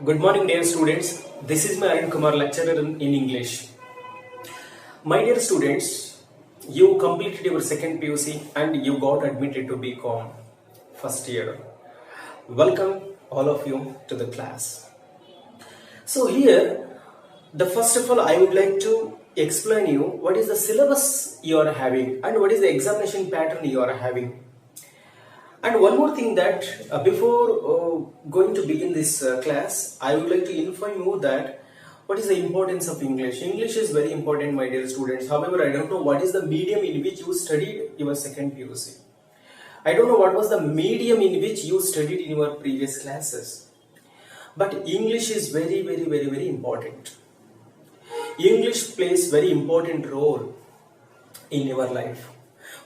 Good morning, dear students. This is my Arun Kumar, lecturer in English. My dear students, you completed your second PUC and you got admitted to BCom first year. Welcome, all of you, to the class. So here, the first of all, I would like to explain you what is the syllabus you are having and what is the examination pattern you are having. And one more thing that before going to begin this class, I would like to inform you that what is the importance of English. English is very important, my dear students. However, I don't know what is the medium in which you studied your second PUC. I don't know what was the medium in which you studied in your previous classes. But English is very important. English plays very important role in your life.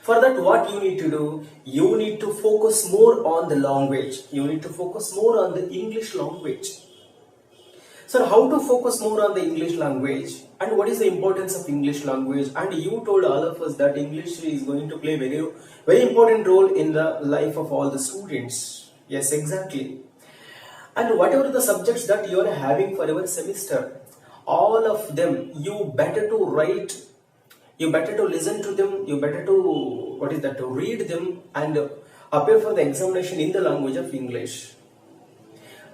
For that, what you need to do, you need to focus more on the language. You need to focus more on the English language. So how to focus more on the English language and what is the importance of English language? And you told all of us that English is going to play very important role in the life of all the students. Yes, exactly. And whatever the subjects that you are having for your semester, all of them, you better to write, you better to listen to them, you better to read them and appear for the examination in the language of English.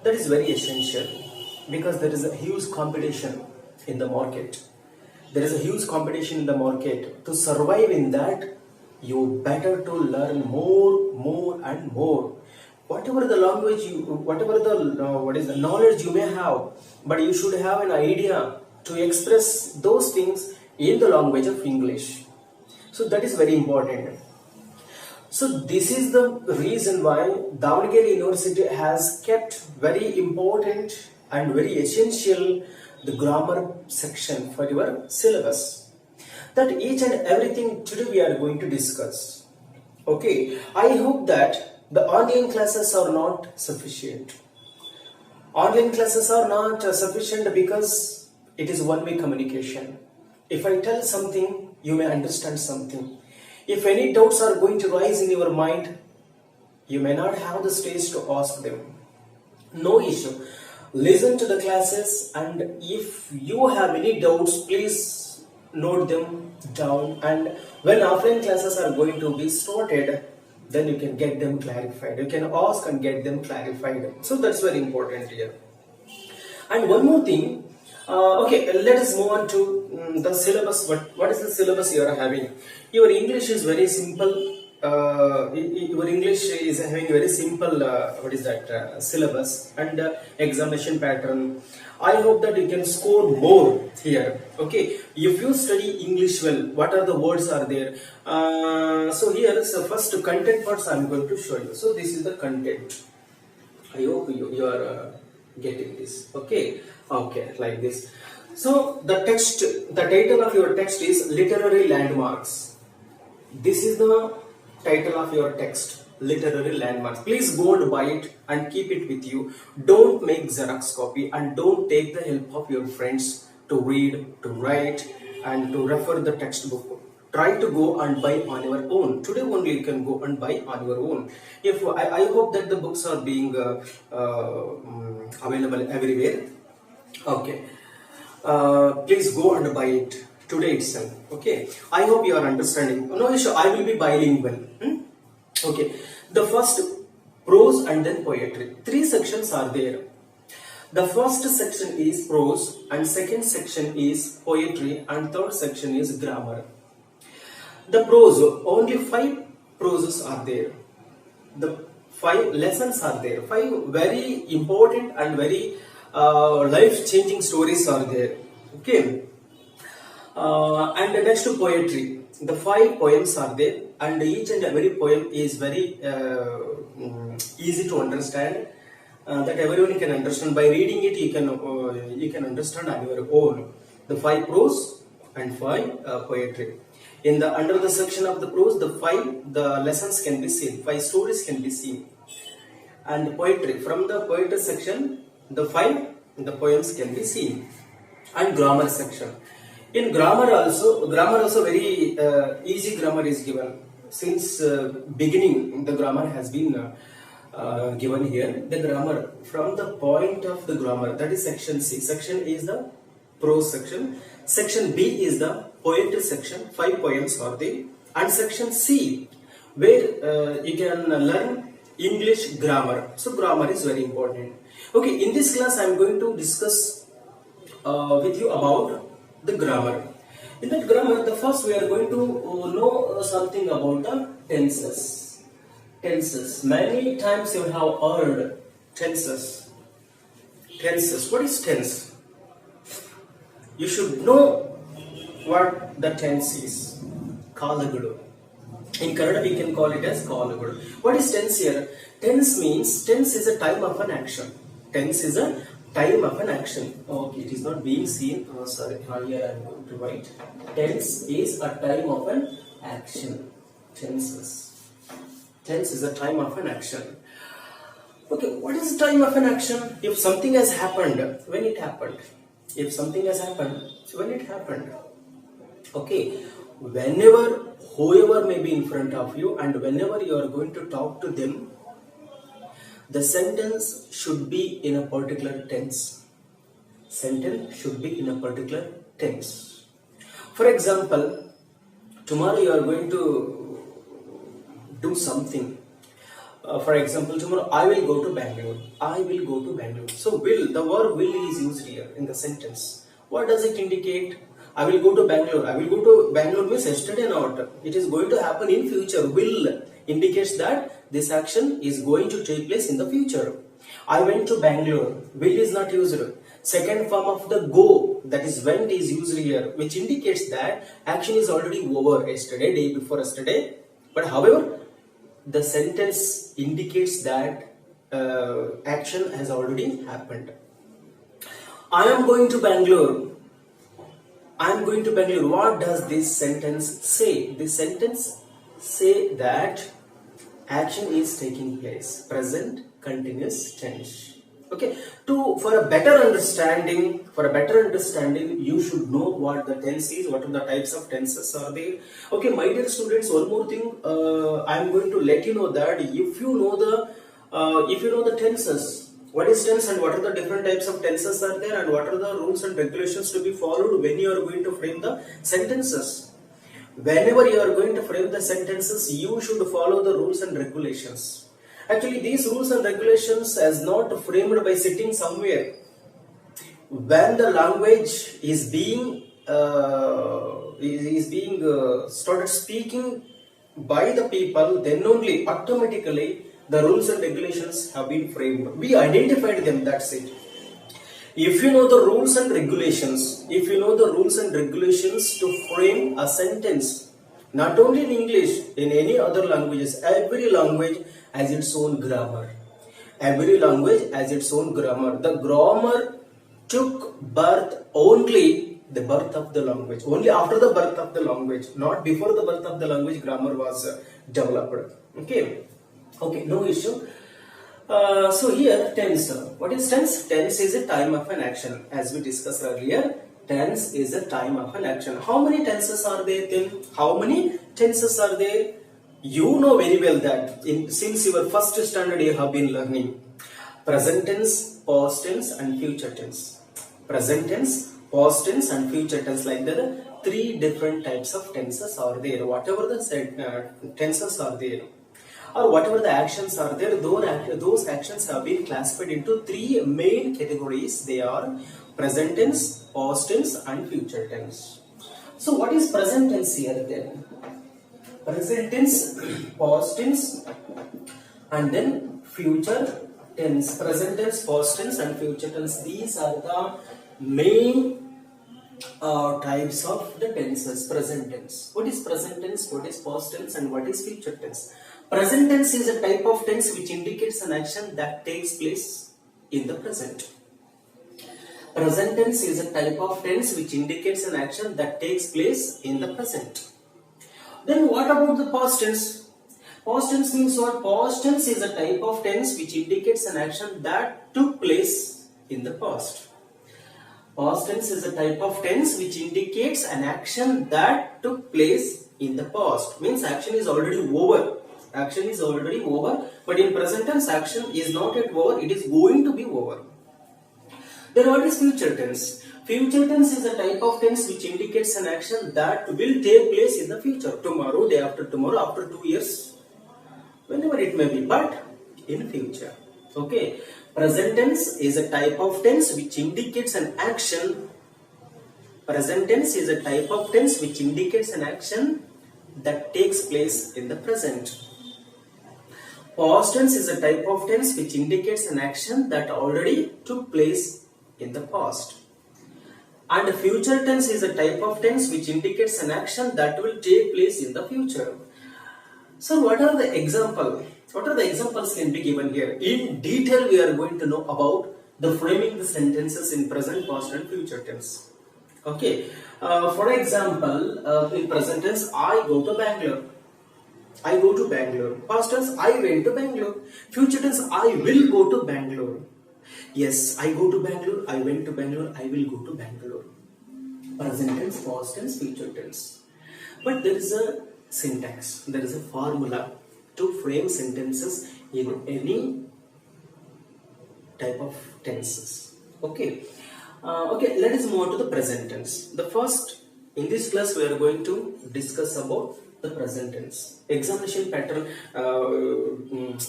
That is very essential because there is a huge competition in the market. There is a huge competition in the market. To survive in that, you better to learn more and more. Whatever the language whatever the knowledge you may have, but you should have an idea to express those things in the language of English. So that is very important. So this is the reason why Davangere University has kept very important and very essential the grammar section for your syllabus. That each and everything today we are going to discuss. Okay, I hope that the online classes are not sufficient. Online classes are not sufficient because it is one-way communication. If I tell something, you may understand something. If any doubts are going to rise in your mind, you may not have the space to ask them. No issue. Listen to the classes, and if you have any doubts, please note them down. And when offline classes are going to be started, then you can get them clarified. You can ask and get them clarified. So that's very important here. And one more thing. Okay, let us move on to the syllabus. What is the syllabus you are having? Your English is very simple. Your English is having very simple. Syllabus and examination pattern. I hope that you can score more here. Okay, if you study English well, what are the words are there? So here is the first content parts I am going to show you. So this is the content. I hope you are getting this. Okay, like this. So the title of your text is Literary Landmarks. This is the title of your text, Literary Landmarks. Please go and buy it and keep it with you. Don't make Xerox copy and don't take the help of your friends to read, to write and to refer the textbook. Try to go and buy on your own. Today only you can go and buy on your own. If I hope that the books are being available everywhere. Okay. Please go and buy it today itself. Okay. I hope you are understanding. No issue. I will be bilingual. Okay. The first prose and then poetry. 3 sections are there. The first section is prose and second section is poetry and third section is grammar. The prose, only 5 proses are there. The 5 lessons are there. 5 very important and very life-changing stories are there. Okay. And the next poetry. The 5 poems are there, and each and every poem is very easy to understand. That everyone can understand. By reading it, you can understand on your own. The 5 prose and 5 poetry. Under the section of the prose, the lessons can be seen, 5 stories can be seen. And poetry, from the poetry section, the poems can be seen. And grammar section. In grammar also very easy grammar is given. Since beginning, the grammar has been given here. The grammar, from the point of the grammar, that is section C. Section A is the prose section. Section B is the poetry section. 5 poems are there. And section C, where you can learn English grammar. So grammar is very important. Okay, in this class I am going to discuss with you about the grammar. In that grammar, the first we are going to know something about the tenses. Tenses. Many times you have heard tenses. Tenses. What is tense? You should know what the tense is. Kalagadu. In Kannada we can call it as Kalagadu. What is tense here? Tense means, tense is a time of an action. Tense is a time of an action. Okay, it is not being seen. Sorry, here I am going to write. Tense is a time of an action. Tenses. Tense is a time of an action. Okay, what is the time of an action? If something has happened, when it happened. If something has happened, when it happened. Okay, whenever, whoever may be in front of you and whenever you are going to talk to them, the sentence should be in a particular tense. Sentence should be in a particular tense. For example, tomorrow you are going to do something. For example, tomorrow I will go to Bangalore. I will go to Bangalore. So will, the word will is used here in the sentence. What does it indicate? I will go to Bangalore. I will go to Bangalore means yesterday not. It is going to happen in future. Will indicates that this action is going to take place in the future. I went to Bangalore. Will is not used. Second form of the go, that is went, is used here, which indicates that action is already over yesterday, day before yesterday. But however, the sentence indicates that action has already happened. I am going to Bangalore. I am going to Bangalore. What does this sentence say? This sentence say that action is taking place. Present continuous tense. Okay. For a better understanding, you should know what the tense is, what are the types of tenses are there. Okay, my dear students, one more thing. I am going to let you know that if you know the tenses, what is tense and what are the different types of tenses are there and what are the rules and regulations to be followed when you are going to frame the sentences. Whenever you are going to frame the sentences, you should follow the rules and regulations. Actually, these rules and regulations is not framed by sitting somewhere. When the language is being started speaking by the people, then only automatically the rules and regulations have been framed. We identified them, that's it. If you know the rules and regulations, to frame a sentence, not only in English, in any other languages, every language has its own grammar. Every language has its own grammar. The grammar took birth only the birth of the language, only after the birth of the language, not before the birth of the language grammar was developed. Okay, no issue. So here tense. What is tense? Tense is a time of an action. As we discussed earlier, tense is a time of an action. How many tenses are there then? How many tenses are there? You know very well that since your first standard you have been learning present tense, past tense and future tense. Present tense, past tense and future tense, like that. 3 different types of tenses are there. Whatever the tenses are there, or whatever the actions are there, those actions have been classified into 3 main categories. They are present tense, past tense and future tense. So what is present tense here then? Present tense, past tense and then future tense. Present tense, past tense and future tense. These are the main types of the tenses. Present tense. What is present tense? What is past tense? And what is future tense? Present tense is a type of tense which indicates an action that takes place in the present. Present tense is a type of tense which indicates an action that takes place in the present. Then what about the past tense? Past tense means what? Past tense is a type of tense which indicates an action that took place in the past. Past tense is a type of tense which indicates an action that took place in the past. Means action is already over. Action is already over, but in present tense action is not yet over, it is going to be over. Then what is future tense? Future tense is a type of tense which indicates an action that will take place in the future. Tomorrow, day after tomorrow, after 2 years, whenever it may be, but in future. Okay. Present tense is a type of tense which indicates an action. Present tense is a type of tense which indicates an action that takes place in the present. Past tense is a type of tense which indicates an action that already took place in the past. And future tense is a type of tense which indicates an action that will take place in the future. So what are the examples? What are the examples can be given here? In detail we are going to know about the framing the sentences in present, past and future tense. Okay. For example, in present tense, I go to Bangalore. I go to Bangalore. Past tense, I went to Bangalore. Future tense, I will go to Bangalore. Yes, I go to Bangalore. I went to Bangalore. I will go to Bangalore. Present tense, past tense, future tense. But there is a syntax. There is a formula to frame sentences in any type of tenses. Okay. Okay, let us move on to the present tense. The first, in this class we are going to discuss about the present tense. Examination pattern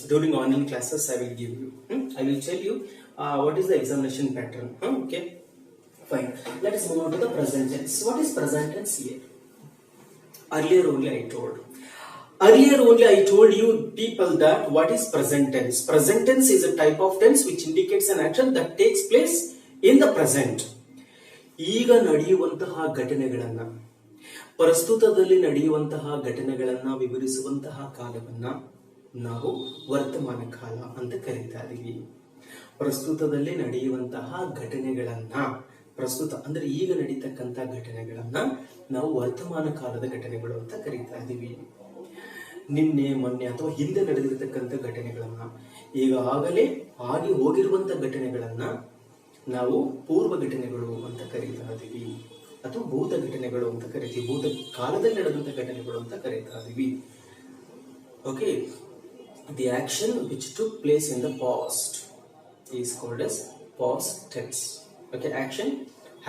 during online classes I will give you. I will tell you what is the examination pattern. Okay, fine. Let us move on to the present tense. What is present tense here? Earlier only I told you people that what is present tense. Present tense is a type of tense which indicates an action that takes place in the present. ಈಗ ನಡೆಯುವಂತಹ ಘಟನೆಗಳನ್ನ, ಪ್ರಸ್ತುತದಲ್ಲಿ ನಡೆಯುವಂತಹ ಘಟನೆಗಳನ್ನ ವಿವರಿಸುವಂತಹ ಕಾಲವನ್ನ ನಾವು ವರ್ತಮಾನ ಕಾಲ ಅಂತ ಕರೀತಾ ಇದೀವಿ. ಪ್ರಸ್ತುತದಲ್ಲಿ ನಡೆಯುವಂತಹ ಘಟನೆಗಳನ್ನ, ಪ್ರಸ್ತುತ ಅಂದ್ರೆ ಈಗ ನಡೀತಕ್ಕಂತ ಘಟನೆಗಳನ್ನ ನಾವು ವರ್ತಮಾನ ಕಾಲದ ಘಟನೆಗಳು ಅಂತ ಕರೀತಾ ಇದೀವಿ. ನಿನ್ನೆ ಮೊನ್ನೆ ಅಥವಾ ಹಿಂದೆ ನಡೆದಿರತಕ್ಕಂತ ಘಟನೆಗಳನ್ನ, ಈಗಾಗಲೇ ಆಗಿ ಹೋಗಿರುವಂತ ಘಟನೆಗಳನ್ನ ನಾವು ಪೂರ್ವ ಘಟನೆಗಳು ಅಂತ ಕರೀತಾ ಇದೀವಿ, ಅಥವಾ ಭೂತ ಘಟನೆಗಳು ಅಂತ ಕರಿತೀವಿ. ಭೂತ ಕಾಲದಲ್ಲಿ ನಡೆದಂತ ಘಟನೆಗಳು ಅಂತ ಕರೀತಾ ಇದೀವಿ. Okay, the action which took place in the past is called as past tense. Okay, action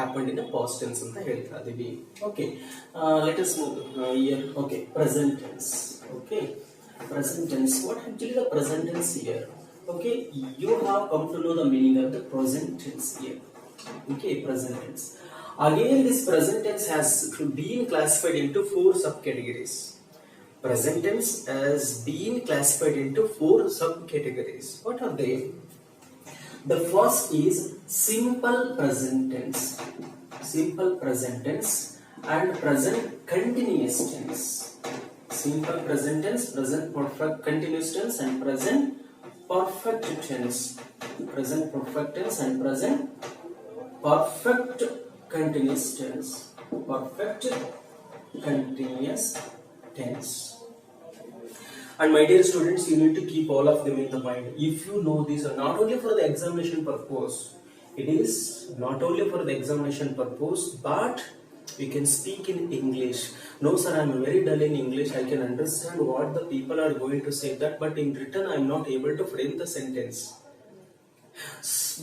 happened in the past tense ಅಂತ ಹೇಳ್ತಾ ಇದೀವಿ. Okay, let us move here. Okay, present tense. Okay, present tense. What actually the present tense here? Okay, you have come to know the meaning of the present tense here. Okay, present tense. Again, this present tense has been classified into 4 subcategories. Present tense has been classified into 4 subcategories. What are they? The first is simple present tense, simple present tense, and present continuous tense. Simple present tense, present perfect continuous tense, and present perfect tense. Present perfect tense and present perfect continuous tense. Perfect continuous tense. And my dear students, you need to keep all of them in the mind. If you know these are not only for the examination purpose, it is not only for the examination purpose, but we can speak in English. No sir, I am very dull in English. I can understand what the people are going to say that, but in written I am not able to frame the sentence.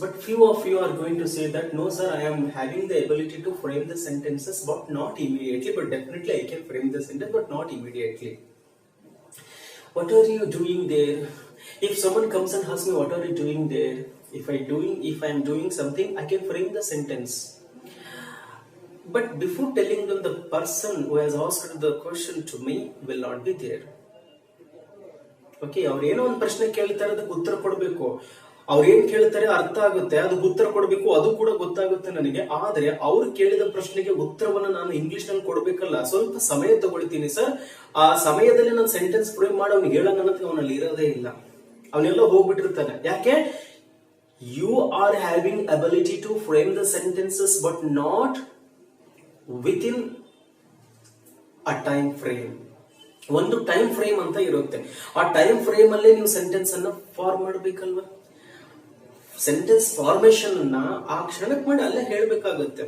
But few of you are going to say that no sir, I am having the ability to frame the sentences, but not immediately. But definitely I can frame the sentence, but not immediately. What are you doing there? If someone comes and asks me what are you doing there, if I am doing something, I can frame the sentence. But before telling them, the person who has asked the question to me will not be there. Okay, ಅವ್ರು ಏನೋ ಒಂದು ಪ್ರಶ್ನೆ ಕೇಳ್ತಾರೆ, ಅದಕ್ಕೆ ಉತ್ತರ ಕೊಡಬೇಕು. ಅವ್ರು ಏನ್ ಕೇಳ್ತಾರೆ ಅರ್ಥ ಆಗುತ್ತೆ, ಅದಕ್ಕೆ ಉತ್ತರ ಕೊಡಬೇಕು, ಅದು ಕೂಡ ಗೊತ್ತಾಗುತ್ತೆ ನನಗೆ. ಆದ್ರೆ ಅವ್ರು ಕೇಳಿದ ಪ್ರಶ್ನೆಗೆ ಉತ್ತರವನ್ನ ನಾನು ಇಂಗ್ಲಿಷ್ ನಲ್ಲಿ ಕೊಡ್ಬೇಕಲ್ಲ, ಸ್ವಲ್ಪ ಸಮಯ ತಗೊಳ್ತೀನಿ ಸರ್. ಆ ಸಮಯದಲ್ಲಿ ನಾನು ಸೆಂಟೆನ್ಸ್ ಫ್ರೇಮ್ ಮಾಡಿ ಅವ್ನಿಗೆ ಹೇಳೋಣ ಅನ್ನೋದಕ್ಕೆ ಅವನಲ್ಲಿ ಇರೋದೇ ಇಲ್ಲ, ಅವನೆಲ್ಲ ಹೋಗ್ಬಿಟ್ಟಿರ್ತಾನೆ. ಯಾಕೆ? You are having ability to frame the sentences, but not within a time frame. ಒಂದು ಟೈಮ್ ಫ್ರೇಮ್ ಅಂತ ಇರುತ್ತೆ, ಆ ಟೈಮ್ ಫ್ರೇಮ್ ಅಲ್ಲೇ ನೀವು ಸೆಂಟೆನ್ಸ್ ಅನ್ನ ಫಾರ್ಮ್ ಮಾಡ್ಬೇಕಲ್ವಾ. ಸೆಂಟೆನ್ಸ್ ಫಾರ್ಮೇಶನ್ ಅನ್ನ ಆ ಕ್ಷಣಕ್ಕೆ ಮಾಡಿ ಅಲ್ಲೇ ಹೇಳ್ಬೇಕಾಗುತ್ತೆ,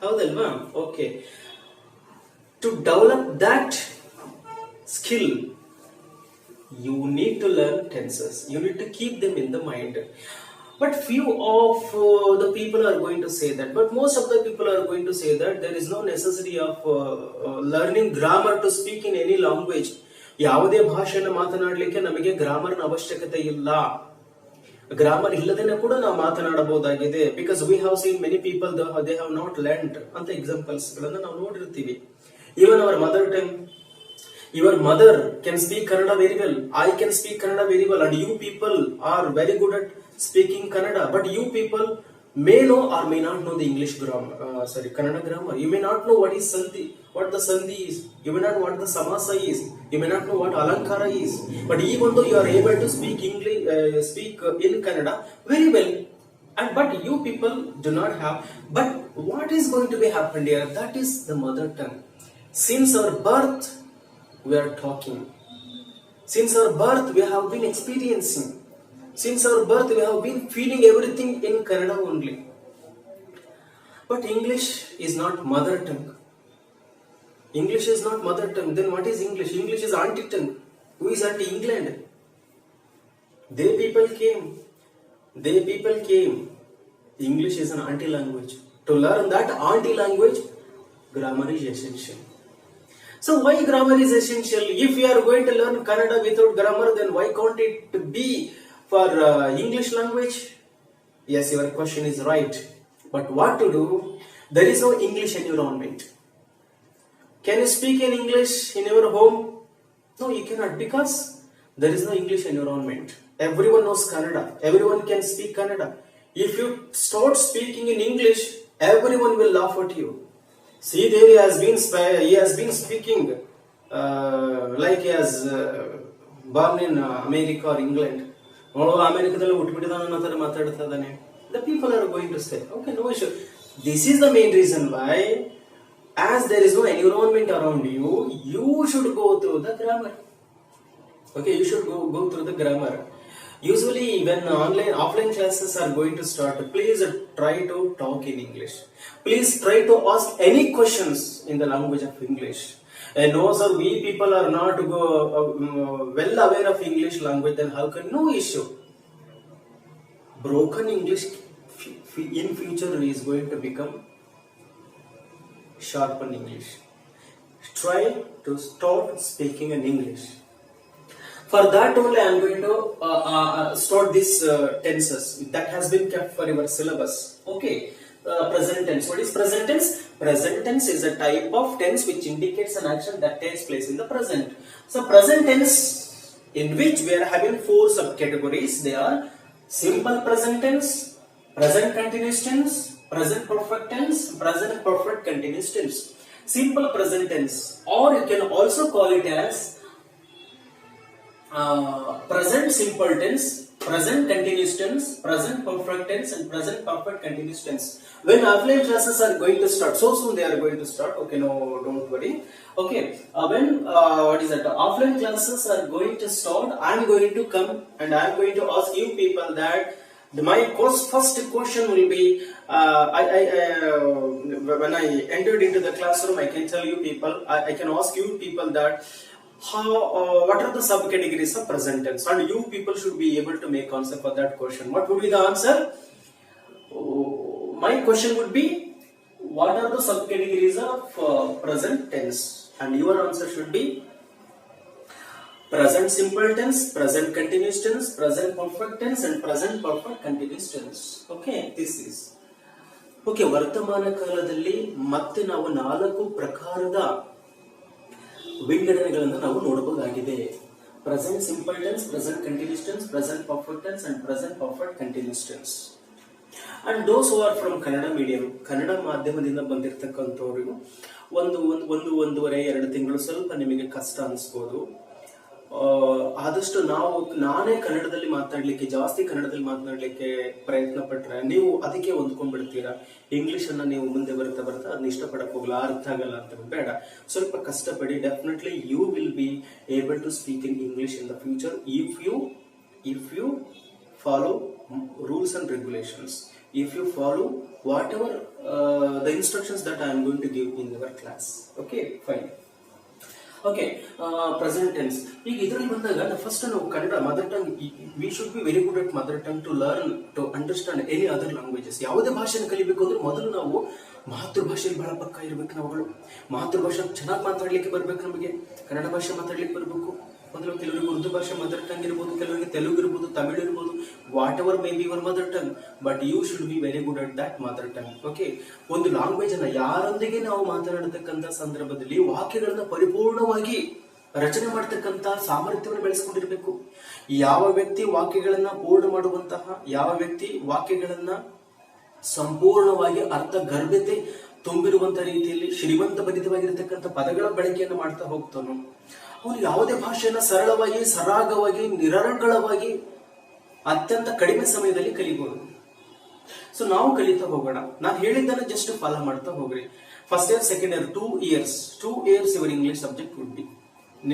ಹೌದಲ್ವಾ? Okay, to develop that skill, You need to learn tenses. You need to keep them in the mind. But few of the people are going to say that. But most of the people are going to say that there is no necessity of learning grammar to speak in any language. ಯಾವುದೇ ಭಾಷೆಯನ್ನು ಮಾತನಾಡಲಿಕ್ಕೆ ನಮಗೆ ಗ್ರಾಮರ್ನ ಅವಶ್ಯಕತೆ ಇಲ್ಲ. Grammar ಇಲ್ಲದೇನೆ ಕೂಡ ನಾವು ಮಾತನಾಡಬಹುದಾಗಿದೆ. Because we have seen many people they have not learned ಅಂತ ಎಕ್ಸಾಂಪಲ್ಸ್ ಗಳನ್ನ ನಾವು ನೋಡಿರ್ತೀವಿ. Even our mother tongue. Your mother can speak Kannada very well. I can speak Kannada very well, and you people are very good at speaking Kannada. But you people may know or may not know the English grammar. Kannada grammar. You may not know what is sandhi, what the sandhi is. You may not know what the samasa is. You may not know what alankara is. But even though you are able to speak English, speak in Kannada very well, and but you people do not have. But what is going to be happened here? That is the mother tongue. Since our birth, we are talking. Since our birth, we have been experiencing. Since our birth, we have been feeling everything in Kannada only. But English is not mother tongue. English is not mother tongue. Then what is English? English is auntie tongue. Who is auntie? England. They people came. English is an auntie language. To learn that auntie language, grammar is essential. So why grammar is essential? If you are going to learn Kannada without grammar, then why can't it be for English language? Yes, your question is right. But what to do? There is no English environment. Can you speak in English in your home? No, you cannot, because there is no English environment. Everyone knows Kannada. Everyone can speak Kannada. If you start speaking in English, everyone will laugh at you. See, there he has been speaking like he has born in America or England. The people are going to say, okay, no issue. This is the main reason why, as there is no environment around you, you should go through the grammar. Okay, you should go through the grammar. Usually, when offline classes are going to start, please try to talk in English. Please try to ask any questions in the language of English. And no, sir, we people are not well aware of English language. Then how can? No issue. Broken English in future is going to become sharpen English. Try to start speaking in English. For that only I am going to start this tenses that has been kept for your syllabus. Okay, present tense. What is present tense? Present tense is a type of tense which indicates an action that takes place in the present. So present tense, in which we are having 4 subcategories. They are simple present tense, present continuous tense, present perfect tense, present perfect continuous tense. Simple present tense, or you can also call it as present simple tense, present continuous tense, present perfect tense, and present perfect continuous tense. When offline classes are going to start, so soon they are going to start. Okay, no, don't worry. Okay, when offline classes are going to start, I am going to come and I am going to ask you people that my first question will be, when I entered into the classroom, I can tell you people, I can ask you people that what are the subcategories of present tense, and you people should be able to make answer for that question. What would be the answer? My question would be, what are the subcategories of present tense? And your answer should be present simple tense, present continuous tense, present perfect tense, and present perfect continuous tense. Okay, this is okay. ವರ್ತಮಾನ ಕಾಲದಲ್ಲಿ ಮತ್ತೆ ನಾವು 4 ಪ್ರಕಾರದ ವಿಂಗಡಣೆಗಳನ್ನು ನಾವು ನೋಡಬಹುದಾಗಿದೆ. Present simple tense, present continuous tense, present perfect tense, and present perfect continuous tense. And those who are from Kannada medium, Kannada ಮಾಧ್ಯಮದಿಂದ ಬಂದಿರತಕ್ಕಂಥವ್ರಿಗೂ ಒಂದೂವರೆ 2 ತಿಂಗಳು ಸ್ವಲ್ಪ ನಿಮಗೆ ಕಷ್ಟ ಅನಿಸ್ಬೋದು. ಆದಷ್ಟು ನಾನೇ ಕನ್ನಡದಲ್ಲಿ ಮಾತಾಡ್ಲಿಕ್ಕೆ, ಜಾಸ್ತಿ ಕನ್ನಡದಲ್ಲಿ ಮಾತನಾಡ್ಲಿಕ್ಕೆ ಪ್ರಯತ್ನ ಪಟ್ರೆ ನೀವು ಅದಕ್ಕೆ ಹೊಂದ್ಕೊಂಡ್ಬಿಡ್ತೀರಾ. ಇಂಗ್ಲಿಷ್ ಅನ್ನ ನೀವು ಮುಂದೆ ಬರ್ತಾ ಅದನ್ನ ಇಷ್ಟಪಡಕ್ ಹೋಗಲ್ಲ, ಅರ್ಥ ಆಗಲ್ಲ ಅಂತ ಬೇಡ. ಸ್ವಲ್ಪ ಕಷ್ಟಪಡಿ. Definitely you will be able to speak in English in the future if you follow rules and regulations, if you follow whatever the instructions that I am going to give in our class. Okay, fine. Okay, present tense. ಈಗ ಇದರಲ್ಲಿ ಬಂದಾಗ first ನಾವು Kannada mother tongue, we should be very good at mother tongue to learn to understand any other languages. ಯಾವುದೇ ಭಾಷೆನ ಕಲಿಬೇಕು ಅಂದ್ರೆ ಮೊದಲು ನಾವು ಮಾತೃಭಾಷೆಯಲ್ಲಿ ಬಹಳ ಪಕ್ಕ ಇರ್ಬೇಕು. ನಾವುಗಳು ಮಾತೃಭಾಷೆ ಚೆನ್ನಾಗಿ ಮಾತಾಡ್ಲಿಕ್ಕೆ ಬರ್ಬೇಕು. ನಮಗೆ ಕನ್ನಡ ಭಾಷೆ ಮಾತಾಡ್ಲಿಕ್ಕೆ ಬರ್ಬೇಕು. ಮೊದಲು ಕೆಲವರಿಗೆ ಉರ್ದು ಭಾಷೆ ಮದರ್ ಟಂಗ್ ಇರ್ಬೋದು, ಕೆಲವರಿಗೆ ತೆಲುಗು ಇರ್ಬೋದು, ತಮಿಳು ಇರ್ಬೋದು, whatever may be your mother tongue, but you should be very good at that mother tongue. Okay, ಒಂದು ಲ್ಯಾಂಗ್ವೇಜ್ ಅನ್ನ ಯಾರೊಂದಿಗೆ ನಾವು ಮಾತನಾಡತಕ್ಕಂತ ಸಂದರ್ಭದಲ್ಲಿ ವಾಕ್ಯಗಳನ್ನ ಪರಿಪೂರ್ಣವಾಗಿ ರಚನೆ ಮಾಡತಕ್ಕಂತ ಸಾಮರ್ಥ್ಯವನ್ನು ಬೆಳೆಸ್ಕೊಂಡಿರ್ಬೇಕು. ಯಾವ ವ್ಯಕ್ತಿ ವಾಕ್ಯಗಳನ್ನ ಪೂರ್ಣ ಮಾಡುವಂತಹ, ಯಾವ ವ್ಯಕ್ತಿ ವಾಕ್ಯಗಳನ್ನ ಸಂಪೂರ್ಣವಾಗಿ ಅರ್ಥ ಗರ್ಭತೆ ತುಂಬಿರುವಂತ ರೀತಿಯಲ್ಲಿ ಶ್ರೀಮಂತ ಭರಿತವಾಗಿರತಕ್ಕಂಥ ಪದಗಳ ಬಳಕೆಯನ್ನು ಮಾಡ್ತಾ ಹೋಗ್ತಾನೋ, ಅವನು ಯಾವುದೇ ಭಾಷೆಯನ್ನ ಸರಳವಾಗಿ, ಸರಾಗವಾಗಿ, ನಿರರ್ಗಳವಾಗಿ ಅತ್ಯಂತ ಕಡಿಮೆ ಸಮಯದಲ್ಲಿ ಕಲಿಬಹುದು. ಸೊ ನಾವು ಕಲಿತಾ ಹೋಗೋಣ. ನಾನು ಹೇಳಿದ್ದನ್ನ ಜಸ್ಟ್ ಫಾಲೋ ಮಾಡ್ತಾ ಹೋಗ್ರಿ. First year, second year, 2 years your English subject would be.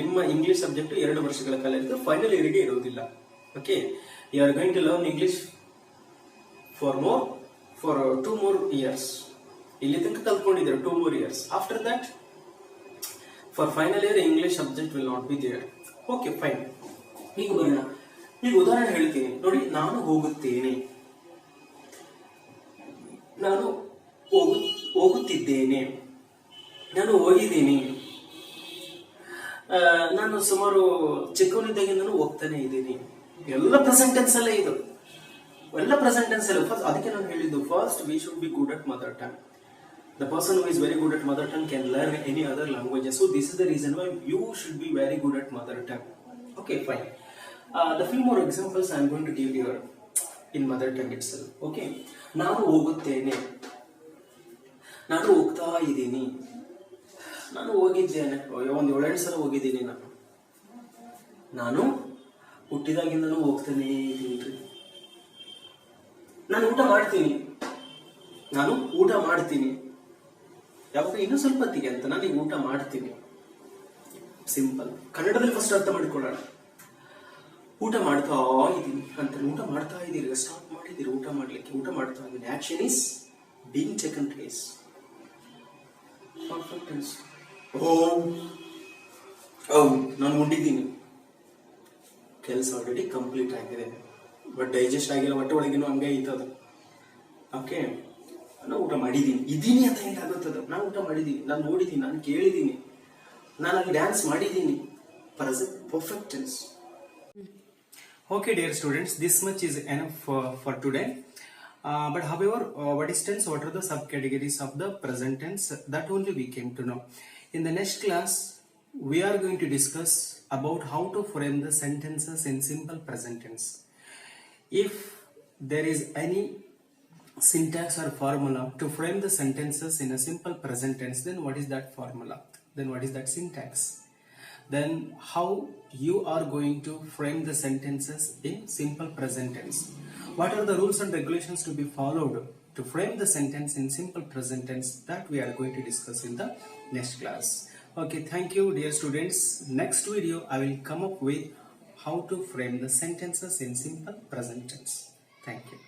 ನಿಮ್ಮ ಇಂಗ್ಲಿಷ್ ಸಬ್ಜೆಕ್ಟ್ 2 ವರ್ಷಗಳ ಕಾಲ ಇರುತ್ತೆ, ಫೈನಲ್ ಇಯರ್ಗೆ ಇರೋದಿಲ್ಲ. Okay, you are going to learn English for 2 more years. ಇಲ್ಲಿ ತನಕ ಕಲ್ತ್ಕೊಂಡಿದ್ದಾರೆ 2 more years. After that for final year English subject will not be there. Okay, fine. ಈಗ ಬರೋಣ. ಈಗ ಉದಾಹರಣೆ ಹೇಳ್ತೀನಿ ನೋಡಿ. ನಾನು ಹೋಗುತ್ತೇನೆ, ನಾನು ಹೋಗುತ್ತಿದ್ದೇನೆ, ನಾನು ಹೋಗಿದ್ದೀನಿ, ನಾನು ಸುಮಾರು ಚಿಕ್ಕವನಿದ್ದಾಗಿಂದನೂ ಹೋಗ್ತಾನೆ ಇದ್ದೀನಿ. ಎಲ್ಲ ಪ್ರೆಸೆಂಟ್ ಟೆನ್ಸ್ ಅಲ್ಲೇ ಇದು, ಎಲ್ಲ ಪ್ರೆಸೆಂಟ್ ಟೆನ್ಸ್ ಅಲ್ಲ. ಫಸ್ಟ್ ಅದಕ್ಕೆ ನಾನು ಹೇಳಿದ್ದು, first we should be good at mother tongue. The person who is very good at mother tongue can learn any other languages. So this is the reason why you should be very good at mother tongue. Okay, fine. The few more examples I am going to give here in mother tongue itself. Okay, ನಾನು ಹೋಗುತ್ತೇನೆ, ನಾನು ಹೋಗ್ತಾ ಇದ್ದೀನಿ, ನಾನು ಹೋಗಿದ್ದೇನೆ, ಒಂದು 7-8 ಸಲ ಹೋಗಿದ್ದೀನಿ. ನಾನು ಹುಟ್ಟಿದಾಗಿಂದನೂ ಹೋಗ್ತಾನೆ ಇದ್ದೀನಿ. ನಾನು ಊಟ ಮಾಡ್ತೀನಿ, ನಾನು ಊಟ ಮಾಡ್ತೀನಿ. ಯಾವಾಗ ಇನ್ನೂ ಸ್ವಲ್ಪ ಹೊತ್ತಿಗೆ ಅಂತ ನಾನು ಈಗ ಊಟ ಮಾಡ್ತೀನಿ. ಸಿಂಪಲ್. ಕನ್ನಡದಲ್ಲಿ ಫಸ್ಟ್ ಅರ್ಥ ಮಾಡಿಕೊಳ್ಳೋಣ. ಊಟ ಮಾಡ್ತಾ ಇದ್ದೀನಿ ಅಂತ, ಊಟ ಮಾಡ್ತಾ ಇದ್ದೀರಿ, ಸ್ಟಾಪ್ ಮಾಡಿದ್ದೀರಿ ಊಟ ಮಾಡ್ಲಿಕ್ಕೆ, ಊಟ ಮಾಡ್ತಾ ಇದ್ದೀನಿ. Action is being taken place. Perfect tense. ನಾನು ಉಂಡಿದ್ದೀನಿ, ಕೆಲಸ ಆಲ್ರೆಡಿ ಕಂಪ್ಲೀಟ್ ಆಗಿದೆ, ಬಟ್ ಡೈಜೆಸ್ಟ್ ಆಗಿಲ್ಲ, ಹೊಟ್ಟೆ ಒಳಗಿನೂ ಹಂಗೆ ಐತದ. ಓಕೆ, ನಾನು ಊಟ ಮಾಡಿದ್ದೀನಿ, ಇದ್ದೀನಿ ಅಂತ ಹೇಗಾಗುತ್ತದೆ. ನಾನು ಊಟ ಮಾಡಿದ್ದೀನಿ, ನಾನು ನೋಡಿದ್ದೀನಿ, ನಾನು ಕೇಳಿದ್ದೀನಿ, ನಾನು ಅಲ್ಲಿ ಡ್ಯಾನ್ಸ್ ಮಾಡಿದ್ದೀನಿ. Perfect tense. Okay, dear students, this much is enough for today. But however, what is tense? What are the subcategories of the present tense? That only we came to know. In the next class, we are going to discuss about how to frame the sentences in simple present tense. If there is any syntax or formula to frame the sentences in a simple present tense, then what is that formula? Then what is that syntax? Then how you are going to frame the sentences in simple present tense? What are the rules and regulations to be followed to frame the sentence in simple present tense? That we are going to discuss in the next class. Okay, thank you, dear students. Next video I will come up with how to frame the sentences in simple present tense. Thank you.